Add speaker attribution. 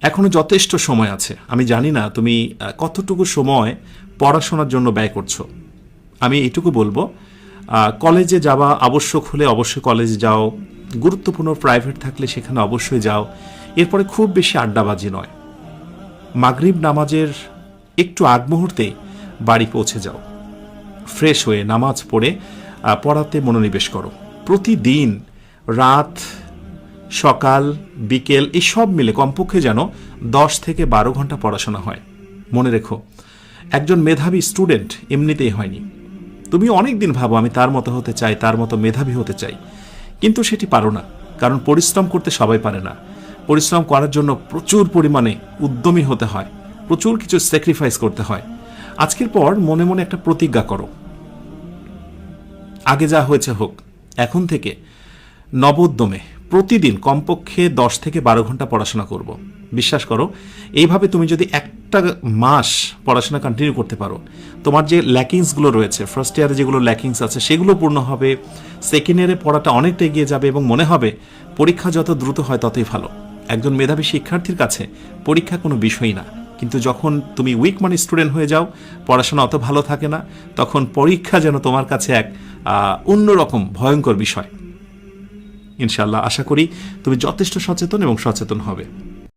Speaker 1: এখনো যথেষ্ট সময় আছে। আমি জানি না তুমি কতটুকু সময় পড়াশোনার জন্য ব্যয় করছো। আমি এইটুকু বলবো, কলেজে যাওয়া আবশ্যক হলে অবশ্যই কলেজে যাও, গুরুত্বপূর্ণ প্রাইভেট থাকলে সেখানে অবশ্যই যাও। এরপরে খুব বেশি আড্ডাবাজি নয়, মাগরিব নামাজের একটু আগ মুহূর্তেই বাড়ি পৌঁছে যাও, ফ্রেশ হয়ে নামাজ পড়ে পড়াতে মনোনিবেশ করো। প্রতিদিন রাত, সকাল, বিকেল এই সব মিলে কমপক্ষে যেন 10 থেকে 12 ঘন্টা পড়াশোনা হয়। মনে রেখো, একজন মেধাবী স্টুডেন্ট এমনিতেই হয়নি। তুমি অনেক দিন ভাবো আমি তার মতো হতে চাই, তার মতো মেধাবী হতে চাই, কিন্তু সেটি পারো না, কারণ পরিশ্রম করতে সবাই পারে না। পরিশ্রম করার জন্য প্রচুর পরিমাণে উদ্যমী হতে হয়, প্রচুর কিছু স্যাক্রিফাইস করতে হয়। আজকের পর মনে মনে একটা প্রতিজ্ঞা করো, আগে যা হয়েছে হোক, এখন থেকে নবোদ্যমে প্রতিদিন কমপক্ষে 10 থেকে 12 ঘন্টা পড়াশোনা করব। বিশ্বাস করো, এইভাবে তুমি যদি একটা মাস পড়াশোনা কন্টিনিউ করতে পারো, তোমার যে ল্যাকিংসগুলো রয়েছে, ফার্স্ট ইয়ারে যেগুলো ল্যাকিংস আছে সেগুলো পূর্ণ হবে, সেকেন্ড ইয়ারে পড়াটা অনেকটা এগিয়ে যাবে এবং মনে হবে পরীক্ষা যত দ্রুত হয় ততই ভালো। একজন মেধাবী শিক্ষার্থীর কাছে পরীক্ষা কোনো বিষয়ই না, কিন্তু যখন তুমি উইক মানি স্টুডেন্ট হয়ে যাও, পড়াশোনা অত ভালো থাকে না, তখন পরীক্ষা যেন তোমার কাছে এক অন্যরকম ভয়ঙ্কর বিষয়। ইনশাআল্লাহ আশা করি তুমি যথেষ্ট সচেতন এবং সচেতন হবে।